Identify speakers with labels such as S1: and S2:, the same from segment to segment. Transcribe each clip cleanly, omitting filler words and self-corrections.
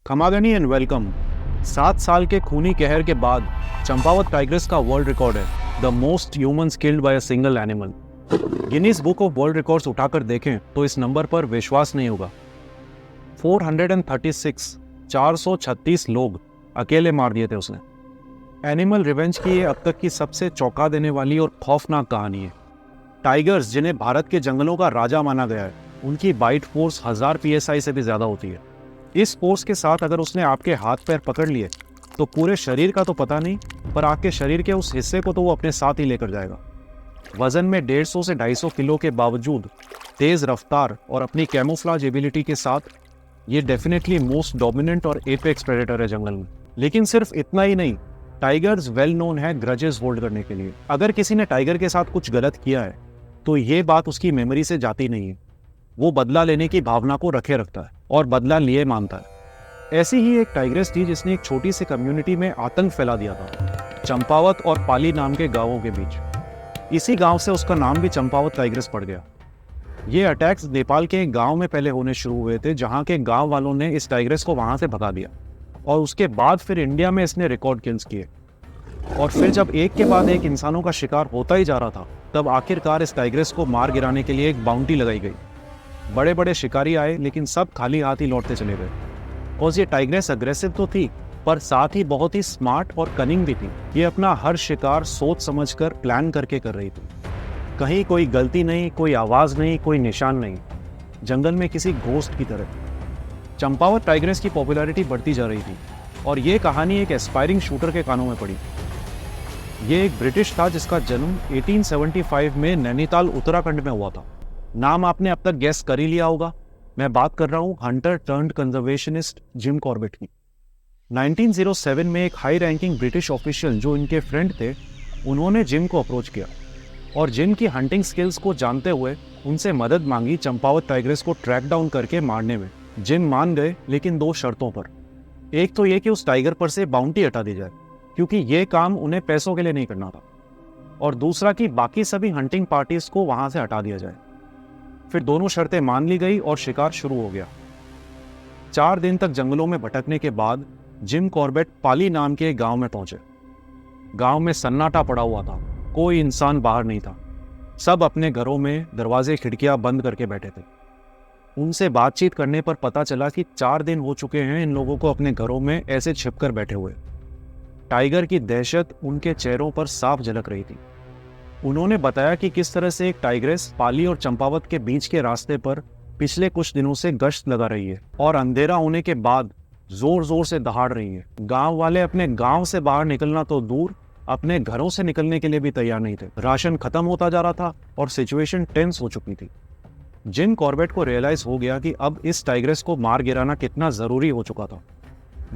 S1: खमागनी and welcome. 7 साल के खूनी कहर के बाद चंपावत टाइग्रेस का वर्ल्ड रिकॉर्ड है the most humans killed by a single animal. Guinness book of world records उठाकर देखें तो इस नंबर पर विश्वास नहीं होगा। 436 436 लोग अकेले मार दिए थे उसने। एनिमल रिवेंज की ये अब तक की सबसे चौंका देने वाली और खौफनाक कहानी है। टाइगर्स, जिन्हें भारत के जंगलों का राजा माना गया है, उनकी बाइट फोर्स 1000 PSI से भी ज्यादा होती है। इस फोर्स के साथ अगर उसने आपके हाथ पैर पकड़ लिए तो पूरे शरीर का तो पता नहीं, पर आपके शरीर के उस हिस्से को तो वो अपने साथ ही लेकर जाएगा। वजन में 150 से 250 किलो के बावजूद तेज रफ्तार और अपनी कैमोफ्लाज एबिलिटी के साथ ये डेफिनेटली मोस्ट डोमिनेंट और एपेक्स प्रेडेटर है जंगल में। लेकिन सिर्फ इतना ही नहीं, टाइगर्स वेल नोन है ग्रजेस होल्ड करने के लिए। अगर किसी ने टाइगर के साथ कुछ गलत किया है तो ये बात उसकी मेमोरी से जाती नहीं है। वो बदला लेने की भावना को रखे रखता है और बदला लिए मानता है। ऐसी ही एक टाइग्रेस थी जिसने एक छोटी सी कम्युनिटी में आतंक फैला दिया था, चंपावत और पाली नाम के गांवों के बीच। इसी गांव से उसका नाम भी चंपावत टाइग्रेस पड़ गया। ये अटैक्स नेपाल के एक गांव में पहले होने शुरू हुए थे, जहां के गांव वालों ने इस टाइग्रेस को वहां से भगा दिया और उसके बाद फिर इंडिया में इसने रिकॉर्ड किल्स किए। और फिर जब एक के बाद एक इंसानों का शिकार होता ही जा रहा था, तब आखिरकार इस टाइग्रेस को मार गिराने के लिए एक बाउंटी लगाई गई। बड़े बड़े शिकारी आए, लेकिन सब खाली हाथ ही लौटते चले गए। और ये टाइग्रेस अग्रेसिव तो थी, पर साथ ही बहुत ही स्मार्ट और कनिंग भी थी। ये अपना हर शिकार सोच समझकर प्लान करके कर रही थी। कहीं कोई गलती नहीं, कोई आवाज नहीं, कोई निशान नहीं, जंगल में किसी घोस्ट की तरह। चंपावत टाइग्रेस की पॉपुलैरिटी बढ़ती जा रही थी और ये कहानी एक एस्पायरिंग शूटर के कानों में पड़ी। ये एक ब्रिटिश था जिसका जन्म 1875 में नैनीताल उत्तराखंड में हुआ था। नाम आपने अब तक गेस कर ही लिया होगा, मैं बात कर रहा हूं Hunter turned conservationist Jim Corbett की। 1907 में एक हाई रैंकिंग ब्रिटिश ऑफिशियल जो इनके फ्रेंड थे, उन्होंने जिम को अप्रोच किया और जिम की हंटिंग स्किल्स को जानते हुए उनसे मदद मांगी चंपावत टाइग्रेस को ट्रैक डाउन करके मारने में। जिम मान गए, लेकिन 2 शर्तों पर। एक तो ये कि उस टाइगर पर से बाउंटी हटा दी जाए, क्योंकि ये काम उन्हें पैसों के लिए नहीं करना था, और दूसरा कि बाकी सभी हंटिंग पार्टीज को वहां से हटा दिया जाए। फिर दोनों शर्तें मान ली गई और शिकार शुरू हो गया। 4 दिन तक जंगलों में भटकने के बाद जिम कॉर्बेट पाली नाम के एक गांव में पहुंचे। गांव में सन्नाटा पड़ा हुआ था, कोई इंसान बाहर नहीं था। सब अपने घरों में दरवाजे खिड़कियां बंद करके बैठे थे। उनसे बातचीत करने पर पता चला कि 4 दिन हो चुके हैं इन लोगों को अपने घरों में ऐसे छिपकर बैठे हुए। टाइगर की दहशत उनके चेहरों पर साफ झलक रही थी। उन्होंने बताया कि किस तरह से एक टाइग्रेस पाली और चंपावत के बीच के रास्ते पर पिछले कुछ दिनों से गश्त लगा रही है और अंधेरा होने के बाद जोर जोर से दहाड़ रही है। गांव वाले अपने गांव से बाहर निकलना तो दूर, अपने घरों से निकलने के लिए भी तैयार नहीं थे। राशन खत्म होता जा रहा था और सिचुएशन टेंस हो चुकी थी। जिम कॉर्बेट को रियलाइज हो गया कि अब इस टाइग्रेस को मार गिराना कितना जरूरी हो चुका था।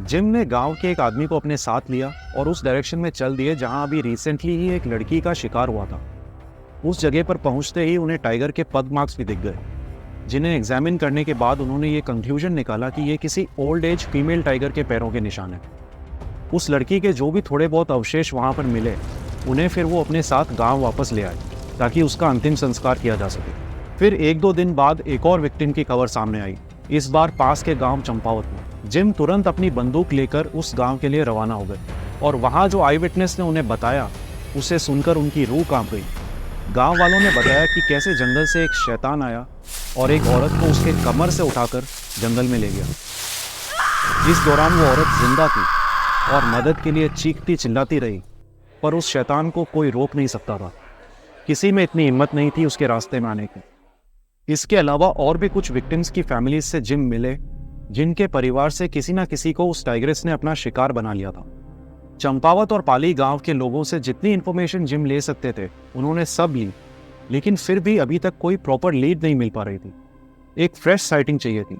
S1: जिम ने गांव के एक आदमी को अपने साथ लिया और उस डायरेक्शन में चल दिए जहां अभी रिसेंटली ही एक लड़की का शिकार हुआ था। उस जगह पर पहुंचते ही उन्हें टाइगर के पग मार्क्स भी दिख गए, जिन्हें एग्जामिन करने के बाद उन्होंने ये कंक्लूजन निकाला कि ये किसी ओल्ड एज फीमेल टाइगर के पैरों के निशान हैं। उस लड़की के जो भी थोड़े बहुत अवशेष वहां पर मिले, उन्हें फिर वो अपने साथ गाँव वापस ले आए ताकि उसका अंतिम संस्कार किया जा सके। फिर 1-2 दिन बाद एक और विक्टिम की खबर सामने आई, इस बार पास के गांव चंपावत में। जिम तुरंत अपनी बंदूक लेकर उस गांव के लिए रवाना हो गए और वहां जो आई विटनेस ने उन्हें बताया, उसे सुनकर उनकी रूह कांप गई। गांव वालों ने बताया कि कैसे जंगल से एक शैतान आया और एक औरत को उसके कमर से उठाकर जंगल में ले गया। इस दौरान वो औरत जिंदा थी और मदद के लिए चीखती चिल्लाती रही, पर उस शैतान को कोई रोक नहीं सकता था। किसी में इतनी हिम्मत नहीं थी उसके रास्ते में आने की। इसके अलावा और भी कुछ विक्टिम्स की फैमिलीज से जिम मिले, जिनके परिवार से किसी ना किसी को उस टाइग्रेस ने अपना शिकार बना लिया था। चंपावत और पाली गांव के लोगों से जितनी इंफॉर्मेशन जिम ले सकते थे उन्होंने सब ली, लेकिन फिर भी अभी तक कोई प्रॉपर लीड नहीं मिल पा रही थी। एक फ्रेश साइटिंग चाहिए थी।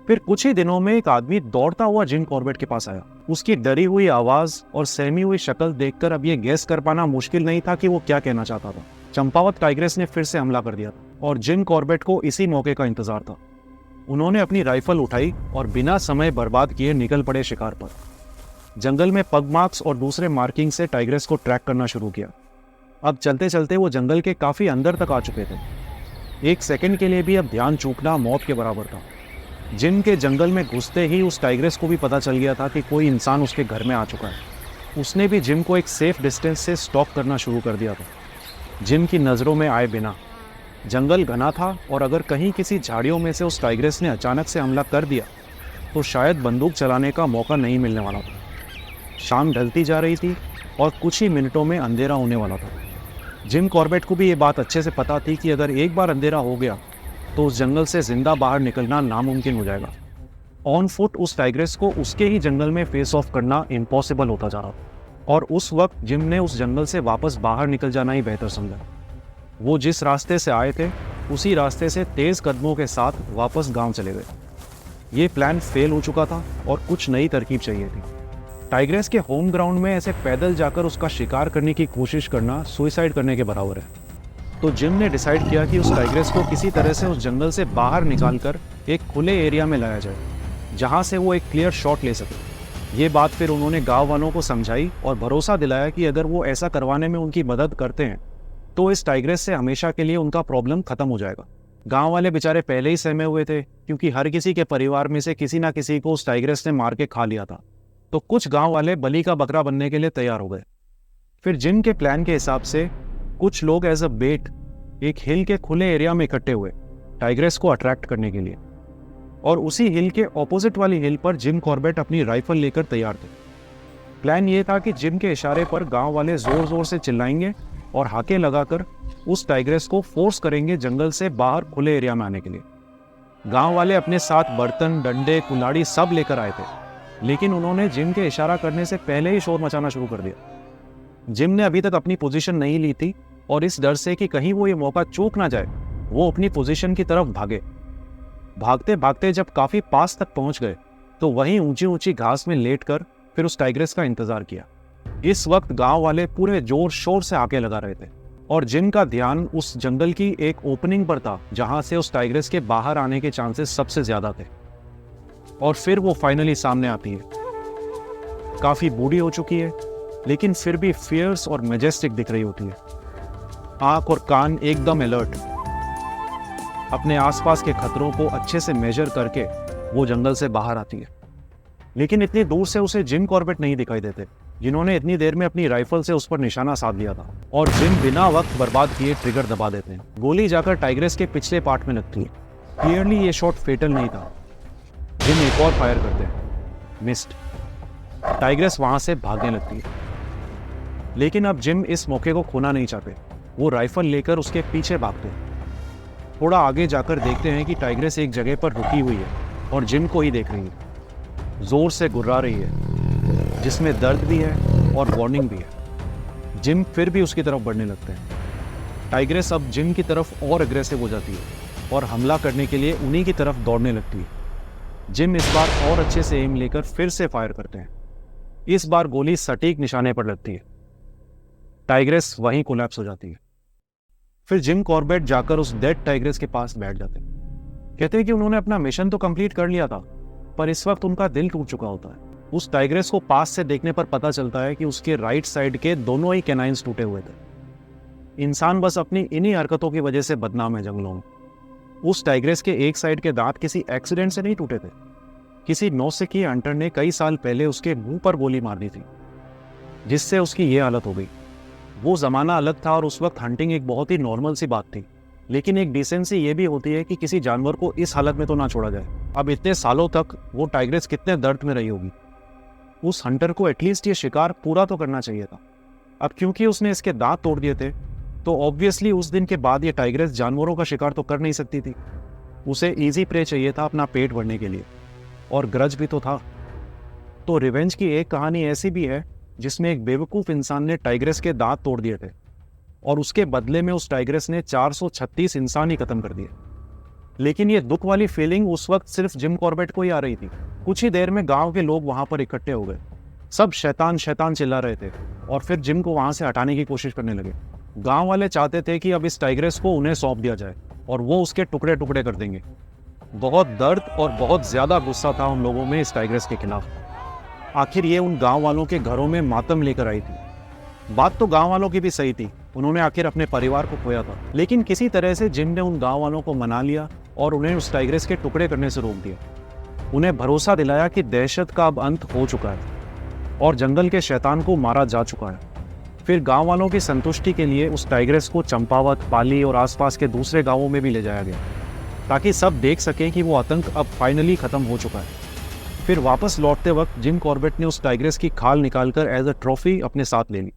S1: फिर कुछ ही दिनों में एक आदमी दौड़ता हुआ जिम कॉर्बेट के पास आया। उसकी डरी हुई आवाज और सहमी हुई शक्ल देखकर अब ये गैस कर पाना मुश्किल नहीं था कि वो क्या कहना चाहता था। चंपावत टाइग्रेस ने फिर से हमला कर दिया था और जिम कॉर्बेट को इसी मौके का इंतजार था। उन्होंने अपनी राइफल उठाई और बिना समय बर्बाद किए निकल पड़े शिकार पर। जंगल में पग मार्क्स और दूसरे मार्किंग से टाइग्रेस को ट्रैक करना शुरू किया। अब चलते चलते वो जंगल के काफी अंदर तक आ चुके थे। एक सेकंड के लिए भी अब ध्यान चूकना मौत के बराबर था। जिम के जंगल में घुसते ही उस टाइग्रेस को भी पता चल गया था कि कोई इंसान उसके घर में आ चुका है। उसने भी जिम को एक सेफ डिस्टेंस से स्टॉक करना शुरू कर दिया था, जिम की नज़रों में आए बिना। जंगल घना था और अगर कहीं किसी झाड़ियों में से उस टाइग्रेस ने अचानक से हमला कर दिया तो शायद बंदूक चलाने का मौका नहीं मिलने वाला था। शाम ढलती जा रही थी और कुछ ही मिनटों में अंधेरा होने वाला था। जिम कॉर्बेट को भी ये बात अच्छे से पता थी कि अगर एक बार अंधेरा हो गया तो उस जंगल से जिंदा बाहर निकलना नामुमकिन हो जाएगा। ऑन फुट उस टाइग्रेस को उसके ही जंगल में फेस ऑफ करना इम्पॉसिबल होता जा रहा था और उस वक्त जिम ने उस जंगल से वापस बाहर निकल जाना ही बेहतर समझा। वो जिस रास्ते से आए थे उसी रास्ते से तेज कदमों के साथ वापस गांव चले गए। ये प्लान फेल हो चुका था और कुछ नई तरकीब चाहिए थी। टाइग्रेस के होम ग्राउंड में ऐसे पैदल जाकर उसका शिकार करने की कोशिश करना सुसाइड करने के बराबर है। तो जिम ने डिसाइड किया कि उस टाइग्रेस को किसी तरह से उस जंगल से बाहर निकालकर एक खुले एरिया में लाया जाए जहां से वो एक क्लियर शॉट ले सके। ये बात फिर उन्होंने गांव वालों को समझाई और भरोसा दिलाया कि अगर वो ऐसा करवाने में उनकी मदद करते हैं तो इस टाइग्रेस से हमेशा के लिए उनका प्रॉब्लम खत्म हो जाएगा। गांव वाले बेचारे पहले ही सहमे हुए थे क्योंकि हर किसी के परिवार में से किसी ना किसी को उस टाइग्रेस ने मार के खा लिया था। तो कुछ गांव वाले बलि का बकरा बनने के लिए तैयार हो गए। फिर जिम के प्लान के हिसाब से कुछ लोग एज अ बेट एक हिल के खुले एरिया में इकट्ठे हुए टाइग्रेस को अट्रैक्ट करने के लिए, और उसी हिल के ऑपोजिट वाली हिल पर जिम कॉर्बेट अपनी राइफल लेकर तैयार थे। प्लान ये था कि जिम के इशारे पर गांव वाले जोर जोर से चिल्लाएंगे और हाके लगाकर उस टाइग्रेस को फोर्स करेंगे जंगल से बाहर खुले एरिया में आने के लिए। गांव वाले अपने साथ बर्तन, डंडे, कुल्हाड़ी सब लेकर आए थे, लेकिन उन्होंने जिम के इशारा करने से पहले ही शोर मचाना शुरू कर दिया। जिम ने अभी तक अपनी पोजीशन नहीं ली थी और इस डर से कि कहीं वो ये मौका चूक ना जाए वो अपनी पोजीशन की तरफ भागे। भागते भागते जब काफी पास तक पहुंच गए तो वहीं ऊंची ऊंची घास में लेटकर फिर उस टाइग्रेस का इंतजार किया। इस वक्त गांव वाले पूरे जोर शोर से आके लगा रहे थे और जिम का ध्यान उस जंगल की एक ओपनिंग पर था जहां से उस टाइग्रेस के बाहर आने के चांसेस सबसे ज्यादा थे। और फिर वो फाइनली सामने आती है। काफी बूढ़ी हो चुकी है लेकिन फिर भी फियर्स और मैजेस्टिक दिख रही होती है। आंख और कान एकदम अलर्ट, अपने आसपास के खतरों को अच्छे से मेजर करके वो जंगल से बाहर आती है। लेकिन इतनी दूर से उसे जिम कॉर्बेट नहीं दिखाई देते जिन्होंने इतनी देर में अपनी राइफल से उस पर निशाना साध लिया था, और जिम बिना वक्त बर्बाद किए ट्रिगर दबा देते हैं। गोली जाकर टाइग्रेस के पिछले पार्ट में लगती है। क्लियरली ये शॉट फेटल नहीं था। जिम एक और फायर करते हैं, मिस्ड। टाइग्रेस वहां से भागने लगती है, लेकिन अब जिम इस मौके को खोना नहीं चाहते। वो राइफल लेकर उसके पीछे भागते हैं। थोड़ा आगे जाकर देखते हैं कि टाइग्रेस एक जगह पर रुकी हुई है और जिम को ही देख रही है। जोर से गुर्रा रही है जिसमें दर्द भी है और वार्निंग भी है। जिम फिर भी उसकी तरफ बढ़ने लगते हैं। टाइग्रेस अब जिम की तरफ और अग्रेसिव हो जाती है और हमला करने के लिए उन्हीं की तरफ दौड़ने लगती है। जिम इस बार और अच्छे से एम लेकर फिर से फायर करते हैं। इस बार गोली सटीक निशाने पर लगती है। टाइग्रेस वहीं कोलैप्स हो जाती है। फिर जिम कॉर्बेट जाकर उस डेड टाइग्रेस के पास बैठ जाते हैं। कहते हैं कि उन्होंने अपना मिशन तो कंप्लीट कर लिया था, पर इस वक्त उनका दिल टूट चुका होता है। उस टाइग्रेस को पास से देखने पर पता चलता है कि उसके राइट साइड के दोनों ही कैनाइन्स टूटे हुए थे। इंसान बस अपनी इन्हीं हरकतों की वजह से बदनाम है जंगलों में। उस टाइग्रेस के एक साइड के दांत किसी एक्सीडेंट से नहीं टूटे थे। किसी नौसिखिए हंटर ने कई साल पहले उसके मुंह पर गोली मार दी थी, जिससे उसकी ये हालत हो गई। वो जमाना अलग था और उस वक्त हंटिंग एक बहुत ही नॉर्मल सी बात थी, लेकिन एक डिसेंसी ये भी होती है कि किसी जानवर को इस हालत में तो ना छोड़ा जाए। अब इतने सालों तक वो टाइग्रेस कितने दर्द में रही होगी। उस हंटर को एटलीस्ट ये शिकार पूरा तो करना चाहिए था। अब क्योंकि उसने इसके दांत तोड़ दिए थे तो ऑब्वियसली उस दिन के बाद ये टाइग्रेस जानवरों का शिकार तो कर नहीं सकती थी। उसे इजी प्रे चाहिए था अपना पेट भरने के लिए, और ग्रज भी तो था। तो रिवेंज की एक कहानी ऐसी भी है जिसमें एक बेवकूफ इंसान ने टाइग्रेस के दांत तोड़ दिए थे और उसके बदले में उस टाइग्रेस ने 436 इंसान ही खत्म कर दिए। लेकिन ये दुख वाली फीलिंग उस वक्त सिर्फ जिम कॉर्बेट को ही आ रही थी। कुछ ही देर में गांव के लोग वहां पर इकट्ठे हो गए। सब शैतान शैतान चिल्ला रहे थे और फिर जिम को वहां से हटाने की कोशिश करने लगे। गांव वाले चाहते थे कि अब इस टाइग्रेस को उन्हें सौंप दिया जाए और वो उसके टुकड़े टुकड़े कर देंगे। बहुत दर्द और बहुत ज्यादा गुस्सा था उन लोगों में इस टाइग्रेस के खिलाफ। आखिर ये उन गांव वालों के घरों में मातम लेकर आई थी। बात तो गांव वालों की भी सही थी, उन्होंने आखिर अपने परिवार को खोया था। लेकिन किसी तरह से जिम ने उन गांव वालों को मना लिया और उन्हें उस टाइग्रेस के टुकड़े करने से रोक दिया। उन्हें भरोसा दिलाया कि दहशत का अब अंत हो चुका है और जंगल के शैतान को मारा जा चुका है। फिर गांव वालों की संतुष्टि के लिए उस टाइग्रेस को चंपावत, पाली और आसपास के दूसरे गांवों में भी ले जाया गया, ताकि सब देख सकें कि वो आतंक अब फाइनली खत्म हो चुका है। फिर वापस लौटते वक्त जिम कॉर्बेट ने उस टाइग्रेस की खाल निकालकर एज अ ट्रॉफी अपने साथ ले ली।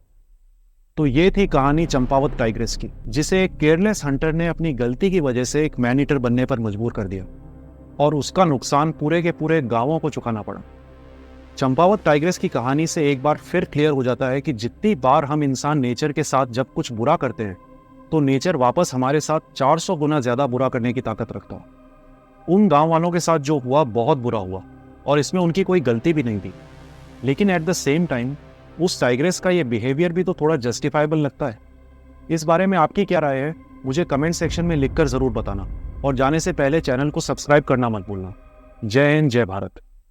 S1: तो ये थी कहानी चंपावत टाइग्रेस की, जिसे एक केयरलेस हंटर ने अपनी गलती की वजह से एक मैन ईटर बनने पर मजबूर कर दिया और उसका नुकसान पूरे के पूरे गांवों को चुकाना पड़ा। चंपावत टाइग्रेस की कहानी से एक बार फिर क्लियर हो जाता है कि जितनी बार हम इंसान नेचर के साथ जब कुछ बुरा करते हैं तो नेचर वापस हमारे साथ 400 गुना ज्यादा बुरा करने की ताकत रखता है। उन गांव वालों के साथ जो हुआ बहुत बुरा हुआ और इसमें उनकी कोई गलती भी नहीं थी, लेकिन एट द सेम टाइम उस टाइग्रेस का ये बिहेवियर भी तो थोड़ा जस्टिफाइबल लगता है। इस बारे में आपकी क्या राय है, मुझे कमेंट सेक्शन में लिखकर जरूर बताना और जाने से पहले चैनल को सब्सक्राइब करना मत भूलना। जय हिंद, जय भारत।